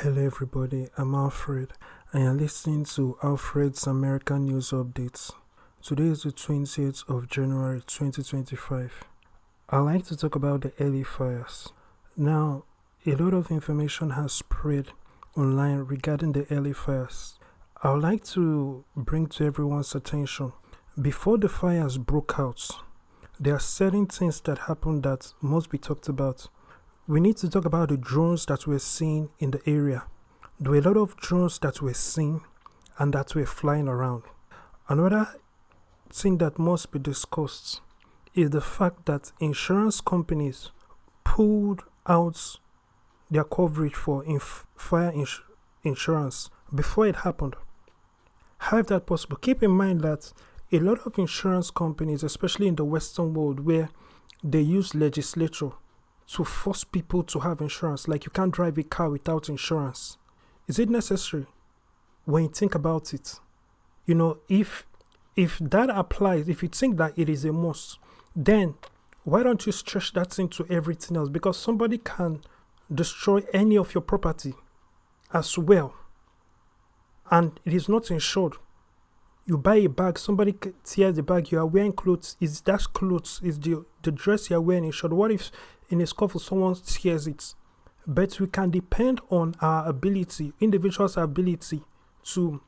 Hello, everybody. I'm Alfred, and you're listening to Alfred's American News Updates. Today is the 20th of January 2025. I'd like to talk about the LA fires. Now, a lot of information has spread online regarding the LA fires. I would like to bring to everyone's attention before the fires broke out, there are certain things that happened that must be talked about. We need to talk about the drones that we're seeing in the area. There were a lot of drones that were seen and that were flying around. Another thing that must be discussed is the fact that insurance companies pulled out their coverage for fire insurance before it happened. How is that possible? Keep in mind that a lot of insurance companies, especially in the Western world, where they use legislature to force people to have insurance, like you can't drive a car without insurance. Is it necessary? When you think about it, if that applies, if you think that it is a must, then why don't you stretch that into everything else? Because somebody can destroy any of your property as well, and it is not insured. You buy a bag, somebody tears the bag, you are wearing clothes, is that clothes, is the dress you are wearing insured? What if in a scuffle someone tears it? But we can depend on our ability, individuals' ability to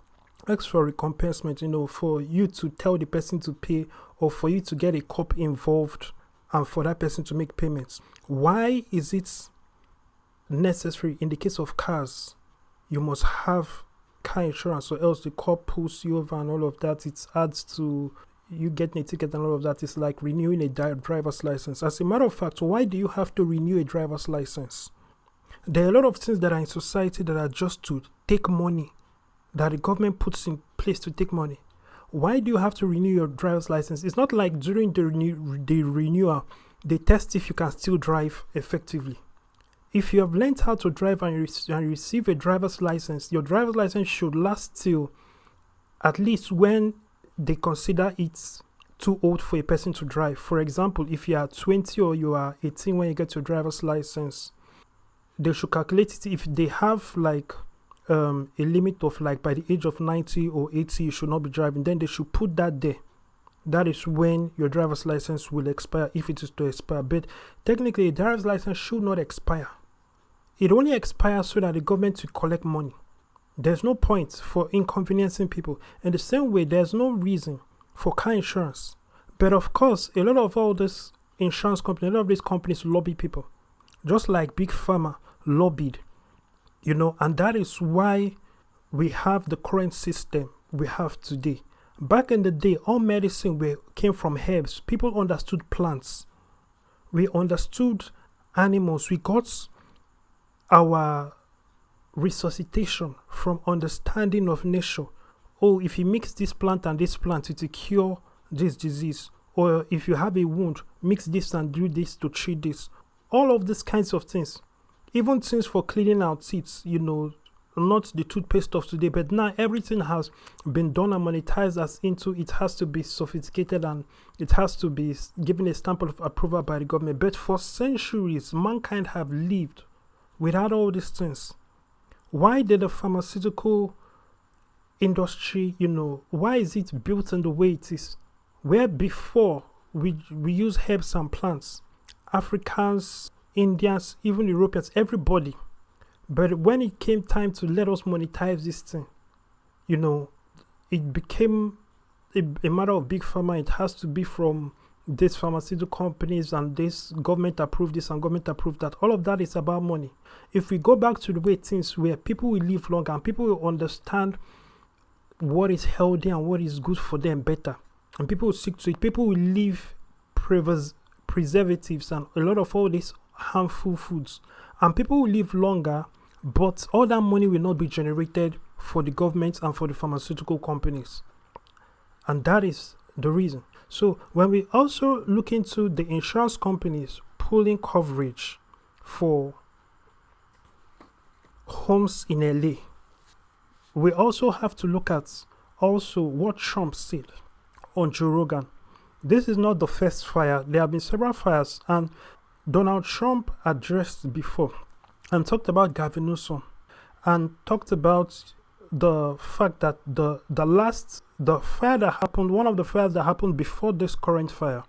ask for recompensement, for you to tell the person to pay, or for you to get a cop involved and for that person to make payments. Why is it necessary in the case of cars? You must have car insurance, or else the cop pulls you over and all of that. It adds to you getting a ticket and all of that. It's like renewing a driver's license. As a matter of fact, why do you have to renew a driver's license? There are a lot of things that are in society that are just to take money, that the government puts in place to take money. Why do you have to renew your driver's license? It's not like during the renewal, they test if you can still drive effectively. If you have learned how to drive and you receive a driver's license, your driver's license should last till at least when they consider it too old for a person to drive. For example, if you are 20 or you are 18 when you get your driver's license, they should calculate it. If they have a limit of by the age of 90 or 80 you should not be driving, then they should put that there. That is when your driver's license will expire, if it is to expire. But technically, a driver's license should not expire. It only expires so that the government will collect money. There's no point for inconveniencing people. In the same way, there's no reason for car insurance. But of course, a lot of all this insurance companies, a lot of these companies lobby people. Just like Big Pharma lobbied, and that is why we have the current system we have today. Back in the day, all medicine came from herbs. People understood plants. We understood animals. We got our resuscitation from understanding of nature. Oh, if you mix this plant and this plant, it will cure this disease. Or if you have a wound, mix this and do this to treat this. All of these kinds of things. Even things for cleaning our teeth, not the toothpaste of today, but now everything has been done and monetized as into it has to be sophisticated and it has to be given a stamp of approval by the government. But for centuries, mankind have lived without all these things. Why did the pharmaceutical industry, why is it built in the way it is? Where before we use herbs and plants, Africans, Indians, even Europeans, everybody. But when it came time to let us monetize this thing, it became a matter of Big Pharma. It has to be from these pharmaceutical companies and this government approved this and government approved that. All of that is about money. If we go back to the way things were, people will live longer and people will understand what is healthy and what is good for them better. And people will stick to it. People will leave preservatives and a lot of all these harmful foods. And people will live longer, but all that money will not be generated for the government and for the pharmaceutical companies. And that is the reason. So when we also look into the insurance companies pulling coverage for homes in LA, we also have to look at also what Trump said on Joe Rogan. This is not the first fire. There have been several fires, and Donald Trump addressed before and talked about Gavin Newsom and talked about the fact that the fire that happened, one of the fires that happened before this current fire,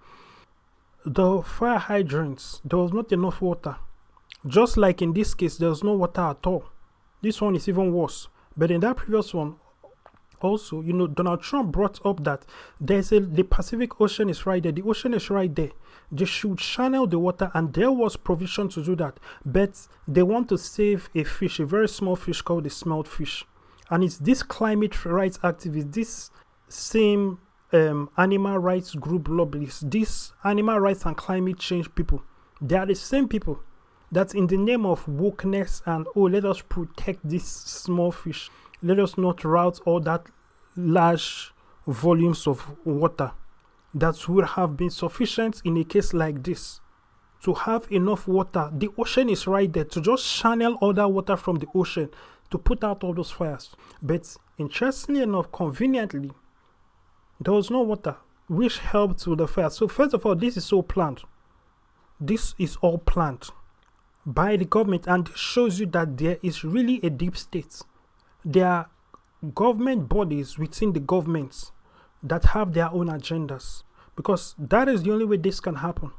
the fire hydrants, there was not enough water. Just like in this case, there was no water at all. This one is even worse. But in that previous one, also, Donald Trump brought up that the Pacific Ocean is right there. The ocean is right there. They should channel the water, and there was provision to do that. But they want to save a fish, a very small fish called the smelt fish. And it's this climate rights activists, this same animal rights group lobbyists, these animal rights and climate change people, they are the same people that in the name of wokeness and, let us protect this small fish, let us not route all that large volumes of water that would have been sufficient in a case like this. To have enough water, the ocean is right there, to just channel all that water from the ocean to put out all those fires. But interestingly enough, conveniently, there was no water, which helped with the fire. So first of all, this is all planned. This is all planned by the government, and shows you that there is really a deep state. There are government bodies within the governments that have their own agendas, because that is the only way this can happen.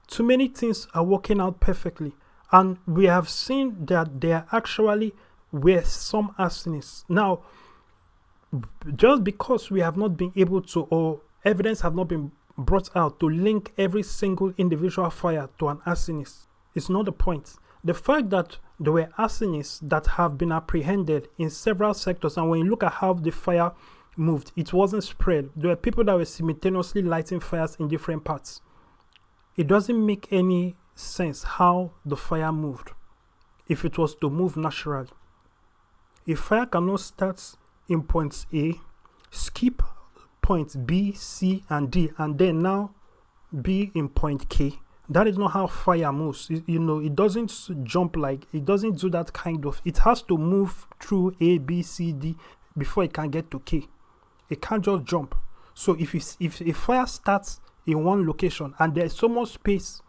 Too many things are working out perfectly, and we have seen that there actually were some arsonists. Now, just because we have not been able to, or evidence have not been brought out to link every single individual fire to an arsonist, is not the point. The fact that there were arsonists that have been apprehended in several sectors, and when you look at how the fire moved, it wasn't spread. There were people that were simultaneously lighting fires in different parts. It doesn't make any sense how the fire moved if it was to move naturally. A fire cannot start in points A, skip points B, C, and D, and then now be in point K. That is not how fire moves. It doesn't jump it doesn't do that kind of. It has to move through A, B, C, D before it can get to K. It can't just jump. So if a fire starts in one location and there's so much space,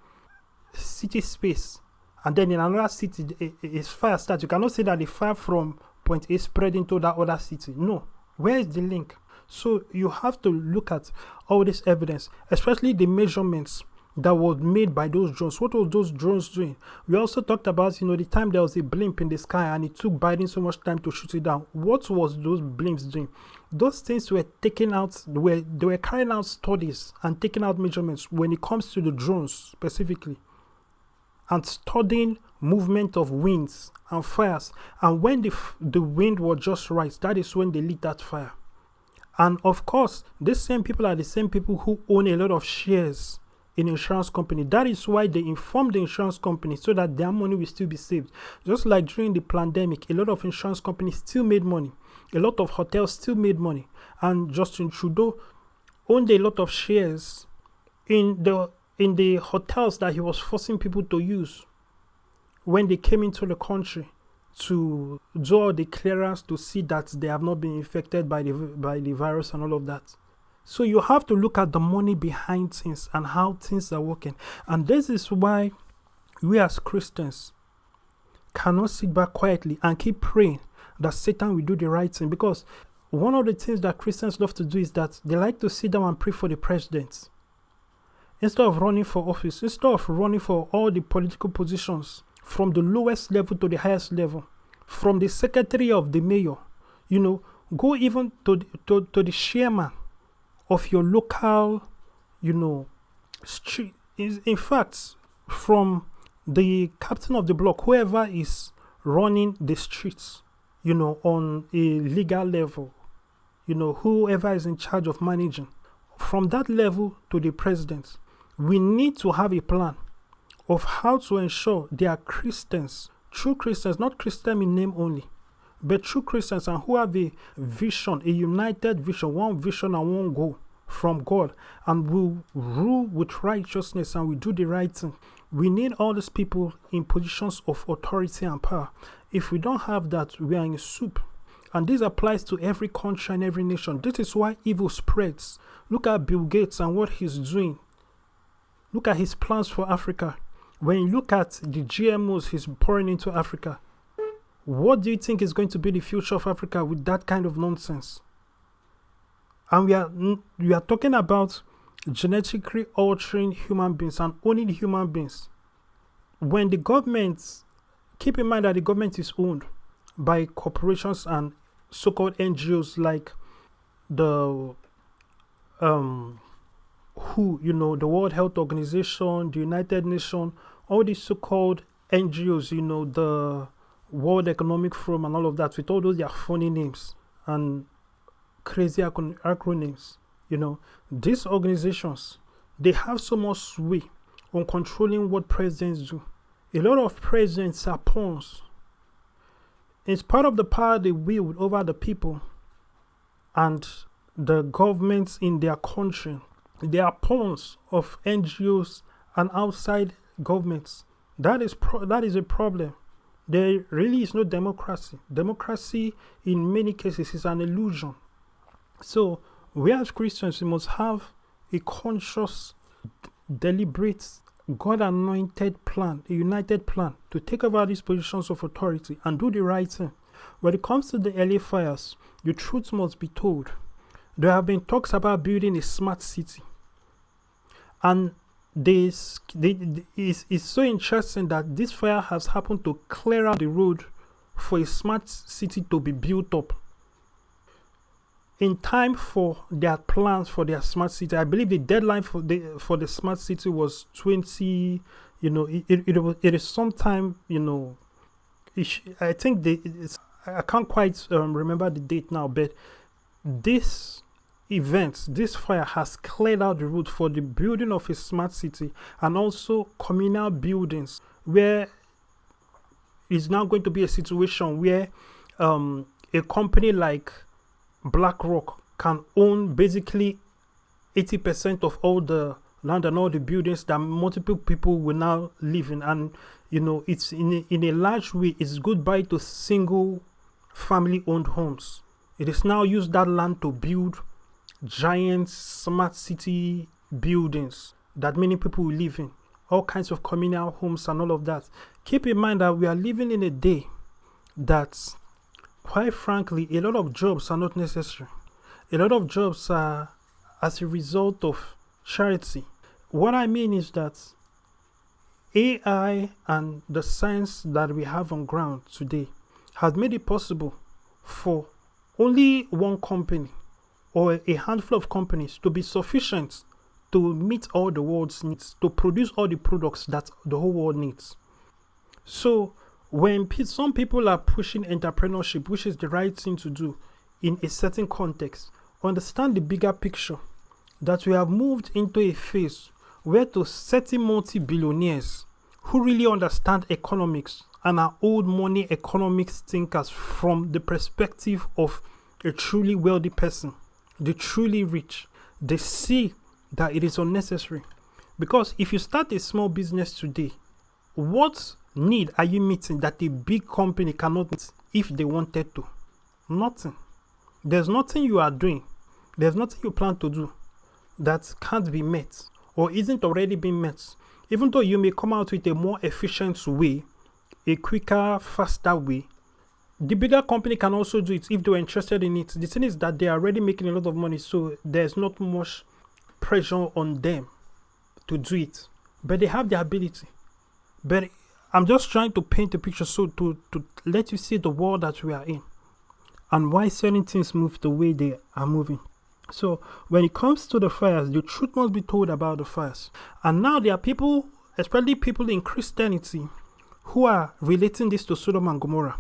city space, and then in another city a fire starts, you cannot say that the fire from point A spread into that other city. No. Where is the link? So you have to look at all this evidence, especially the measurements that was made by those drones. What were those drones doing? We also talked about, the time there was a blimp in the sky and it took Biden so much time to shoot it down. What was those blimps doing? Those things were taken out, they were carrying out studies and taking out measurements when it comes to the drones specifically, and studying movement of winds and fires. And when the wind was just right, that is when they lit that fire. And of course, these same people are the same people who own a lot of shares in insurance company. That is why they inform the insurance company so that their money will still be saved. Just like during the pandemic, a lot of insurance companies still made money. A lot of hotels still made money. And Justin Trudeau owned a lot of shares in the hotels that he was forcing people to use when they came into the country to do all the clearance to see that they have not been infected by the virus and all of that. So you have to look at the money behind things and how things are working. And this is why we as Christians cannot sit back quietly and keep praying that Satan will do the right thing. Because one of the things that Christians love to do is that they like to sit down and pray for the president. Instead of running for office, instead of running for all the political positions, from the lowest level to the highest level, from the secretary of the mayor, go even to the chairman of your local, street. In fact, from the captain of the block, whoever is running the streets, on a legal level, whoever is in charge of managing, from that level to the president, we need to have a plan of how to ensure they are Christians, true Christians, not Christian in name only, but true Christians, and who have a vision, a united vision, one vision and one goal from God, and will rule with righteousness and will do the right thing. We need all these people in positions of authority and power. If we don't have that, we are in soup. And this applies to every country and every nation. This is why evil spreads. Look at Bill Gates and what he's doing. Look at his plans for Africa. When you look at the GMOs he's pouring into Africa, What do you think is going to be the future of Africa with that kind of nonsense? And we are talking about genetically altering human beings and owning human beings. When the government, keep in mind that the government is owned by corporations and so-called NGOs like the the World Health Organization, the United Nations, all these so-called NGOs, the World Economic Forum and all of that, with all those their funny names and crazy acronyms. These organizations, they have so much sway on controlling what presidents do. A lot of presidents are pawns. It's part of the power they wield over the people and the governments in their country. They are pawns of NGOs and outside governments. That is a problem. There really is no democracy. Democracy, in many cases, is an illusion. So, we as Christians, we must have a conscious, deliberate, God-anointed plan, a united plan to take over these positions of authority and do the right thing. When it comes to the LA fires, the truth must be told. There have been talks about building a smart city. And it's so interesting that this fire has happened to clear out the road for a smart city to be built up. In time for their plans for their smart city, I believe the deadline for the smart city was 20. It is sometime. I think I can't quite remember the date now, but this fire has cleared out the road for the building of a smart city and also communal buildings, where it's now going to be a situation where a company like BlackRock can own basically 80% of all the land and all the buildings that multiple people will now live in. And, it's in a large way, it's goodbye to single family-owned homes. It is now used that land to build giant smart city buildings that many people will live in. All kinds of communal homes and all of that. Keep in mind that we are living in a day that, quite frankly, a lot of jobs are not necessary. A lot of jobs are as a result of charity. What I mean is that AI and the science that we have on ground today has made it possible for only one company or a handful of companies to be sufficient to meet all the world's needs, to produce all the products that the whole world needs. So, when some people are pushing entrepreneurship, which is the right thing to do in a certain context, understand the bigger picture that we have moved into a phase where to certain multi-billionaires who really understand economics and are old money economics thinkers from the perspective of a truly wealthy person, the truly rich, they see that it is unnecessary. Because if you start a small business today, what need are you meeting that a big company cannot meet if they wanted to? Nothing. There's nothing you are doing. There's nothing you plan to do that can't be met or isn't already being met. Even though you may come out with a more efficient way, a quicker, faster way, the bigger company can also do it if they were interested in it. The thing is that they are already making a lot of money, so there's not much pressure on them to do it. But they have the ability. But I'm just trying to paint a picture so to let you see the world that we are in and why certain things move the way they are moving. So when it comes to the fires, the truth must be told about the fires. And now there are people, especially people in Christianity, who are relating this to Sodom and Gomorrah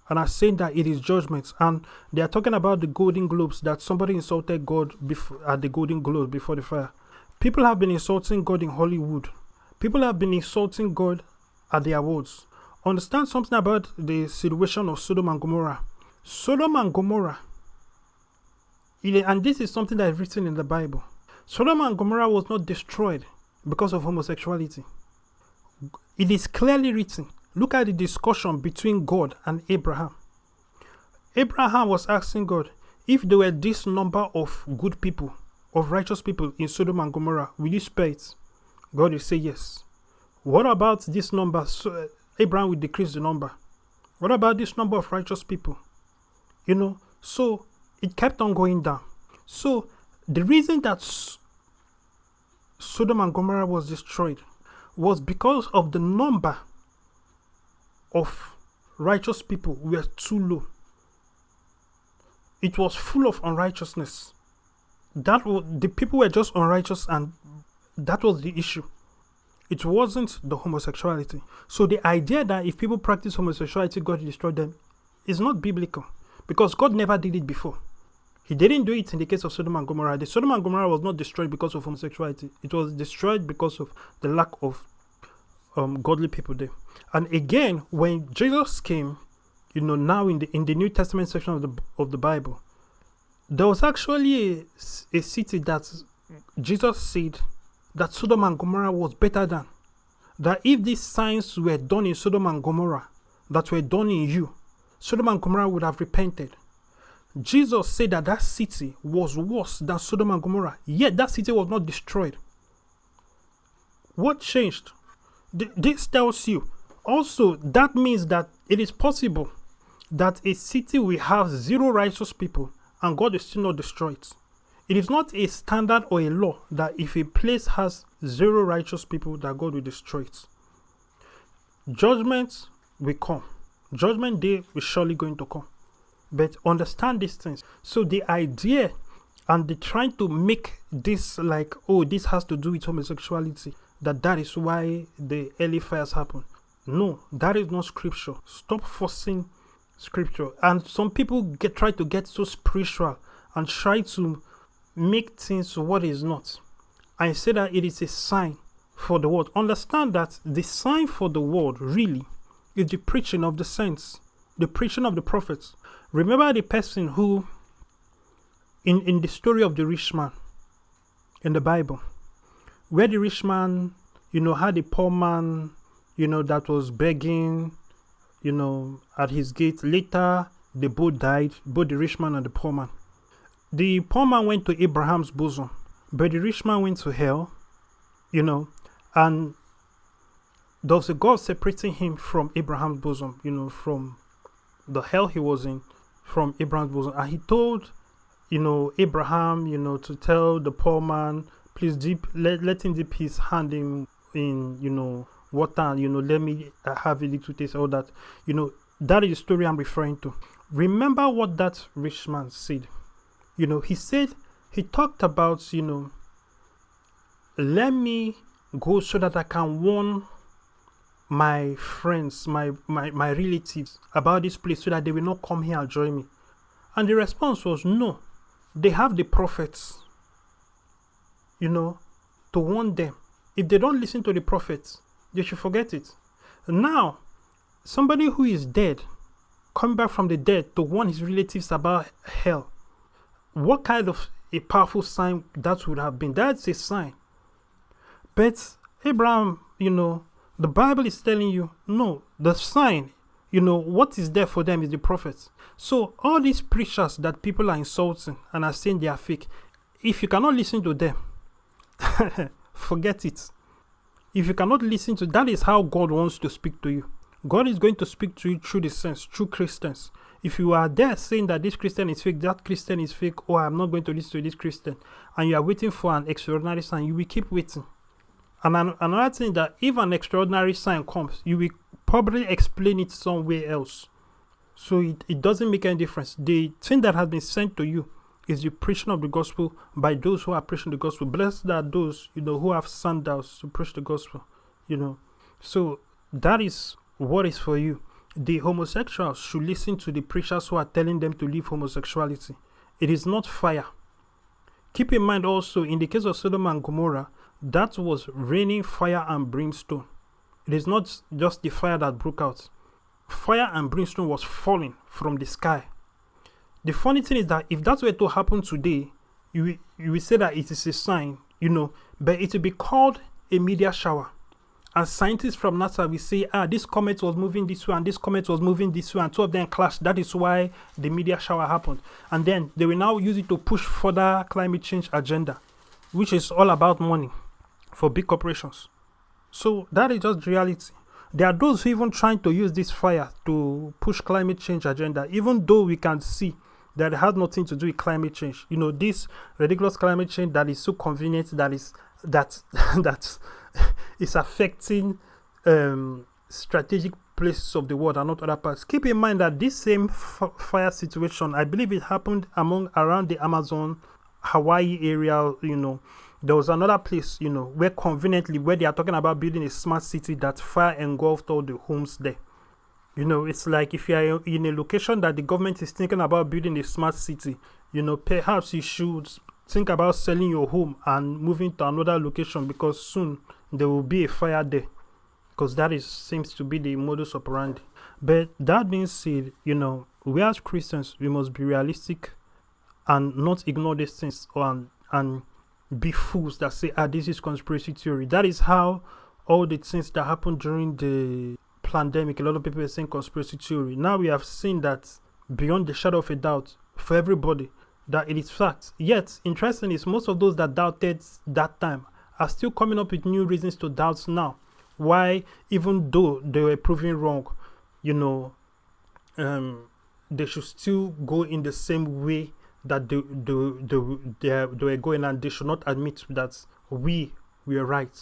and are saying that it is judgment. And they are talking about the Golden Globes, that somebody insulted God at the Golden Globes before the fire. People have been insulting God in Hollywood. People have been insulting God at the awards. Understand something about the situation of Sodom and Gomorrah. Sodom and Gomorrah, and this is something that is written in the Bible. Sodom and Gomorrah was not destroyed because of homosexuality. It is clearly written. Look at the discussion between God and Abraham. Abraham was asking God, if there were this number of good people, of righteous people in Sodom and Gomorrah, will you spare it? God will say yes. What about this number? So Abraham will decrease the number. What about this number of righteous people? So it kept on going down. So the reason that Sodom and Gomorrah was destroyed was because of the number of righteous people were too low. It was full of unrighteousness. The people were just unrighteous, and that was the issue. It wasn't the homosexuality. So the idea that if people practice homosexuality, God destroyed them is not biblical, because God never did it before. He didn't do it in the case of Sodom and Gomorrah. The Sodom and Gomorrah was not destroyed because of homosexuality. It was destroyed because of the lack of godly people there. And again, when Jesus came, now in the New Testament section of the Bible, there was actually a city that Jesus said that Sodom and Gomorrah was better than. That if these signs were done in Sodom and Gomorrah, that were done in you, Sodom and Gomorrah would have repented. Jesus said that that city was worse than Sodom and Gomorrah, yet that city was not destroyed. What changed? This tells you. Also, that means that it is possible that a city will have 0 righteous people and God will still not destroy it. It is not a standard or a law that if a place has 0 righteous people that God will destroy it. Judgment will come. Judgment day is surely going to come. But understand these things. So the idea and the trying to make this like, this has to do with homosexuality, that is why the early fires happen. No, that is not scripture. Stop forcing scripture. And some people try to get so spiritual and try to make things what is not. I say that it is a sign for the world. Understand that the sign for the world really is the preaching of the saints, the preaching of the prophets. Remember the person who, in the story of the rich man in the Bible, where the rich man, had a poor man, that was begging, at his gate. Later, they both died, both the rich man and the poor man. The poor man went to Abraham's bosom, but the rich man went to hell, and there was a God separating him from Abraham's bosom, from the hell he was in, from Abraham's bosom. And he told, Abraham, to tell the poor man, please let him dip his hand in water, and, let me have a little taste, all that. That is the story I'm referring to. Remember what that rich man said. He talked about, let me go so that I can warn my friends, my relatives about this place so that they will not come here and join me. And the response was no. They have the prophets, to warn them. If they don't listen to the prophets, they should forget it. Now, somebody who is dead, coming back from the dead to warn his relatives about hell, what kind of a powerful sign that would have been? That's a sign. But Abraham, the Bible is telling you, no, the sign, what is there for them is the prophets. So all these preachers that people are insulting and are saying they are fake, if you cannot listen to them, forget it. If you cannot listen to, that is how God wants to speak to you. God is going to speak to you through the saints, through Christians. If you are there saying that this Christian is fake, that Christian is fake, I'm not going to listen to this Christian, and you are waiting for an extraordinary sign, you will keep waiting. And another thing, that if an extraordinary sign comes, you will probably explain it somewhere else. So it doesn't make any difference. The thing that has been sent to you is the preaching of the gospel by those who are preaching the gospel. Blessed are those, who have sandals to preach the gospel, So that is what is for you. The homosexuals should listen to the preachers who are telling them to leave homosexuality. It is not fire. Keep in mind also, in the case of Sodom and Gomorrah, that was raining fire and brimstone. It is not just the fire that broke out. Fire and brimstone was falling from the sky. The funny thing is that if that were to happen today, you will say that it is a sign, but it will be called a meteor shower. And scientists from NASA will say, this comet was moving this way and this comet was moving this way, and two of them clashed. That is why the meteor shower happened. And then they will now use it to push further climate change agenda, which is all about money for big corporations. So that is just reality. There are those who even trying to use this fire to push climate change agenda, even though we can see that it has nothing to do with climate change. This ridiculous climate change that is so convenient, that that is affecting strategic places of the world and not other parts. Keep in mind that this same fire situation, I believe it happened around the Amazon, Hawaii area. There was another place, where conveniently, where they are talking about building a smart city, that fire engulfed all the homes there. It's like if you are in a location that the government is thinking about building a smart city, perhaps you should think about selling your home and moving to another location, because soon there will be a fire there, because that seems to be the modus operandi. But that being said, we as Christians, we must be realistic and not ignore these things and be fools that say, this is conspiracy theory. That is how all the things that happened during the pandemic, a lot of people are saying conspiracy theory. Now we have seen that beyond the shadow of a doubt for everybody that it is fact. Yet, interesting is most of those that doubted that time are still coming up with new reasons to doubt now. Why, even though they were proven wrong, they should still go in the same way that they were going, and they should not admit that we were right.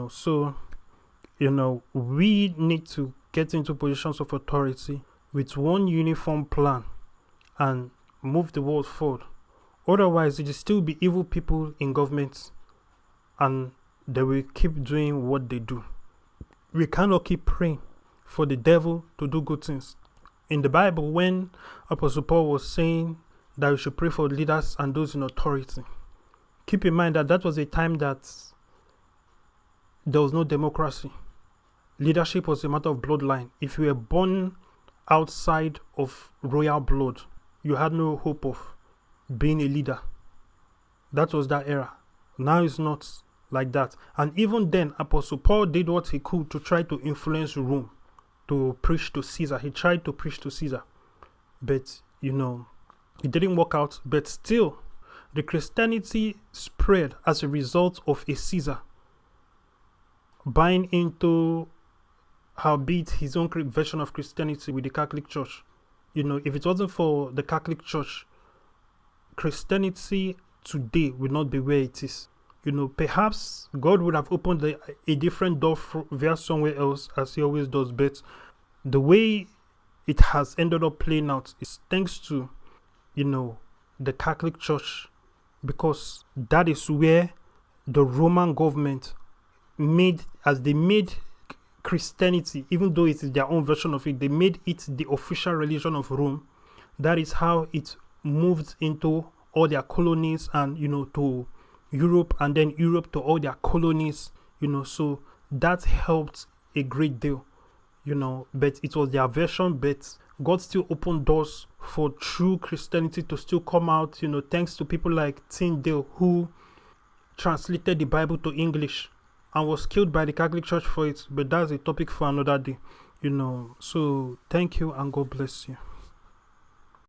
So we need to get into positions of authority with one uniform plan and move the world forward. Otherwise, it will still be evil people in government, and they will keep doing what they do. We cannot keep praying for the devil to do good things. In the Bible, when Apostle Paul was saying that we should pray for leaders and those in authority, keep in mind that was a time that there was no democracy. Leadership was a matter of bloodline. If you were born outside of royal blood, you had no hope of being a leader. That was that era. Now it's not like that. And even then, Apostle Paul did what he could to try to influence Rome, to preach to Caesar. He tried to preach to Caesar. But, it didn't work out. But still, the Christianity spread as a result of a Caesar buying into, howbeit, his own version of Christianity with the Catholic Church. If it wasn't for the Catholic Church, Christianity today would not be where it is. Perhaps God would have opened a different door via somewhere else, as he always does. But the way it has ended up playing out is thanks to, the Catholic Church, because that is where the Roman government made Christianity, even though it is their own version of it, they made it the official religion of Rome. That is how it moved into all their colonies and, to Europe, and then Europe to all their colonies, so that helped a great deal, but it was their version. But God still opened doors for true Christianity to still come out, thanks to people like Tyndale, who translated the Bible to English and was killed by the Catholic Church for it. But that's a topic for another day, so thank you and God bless you.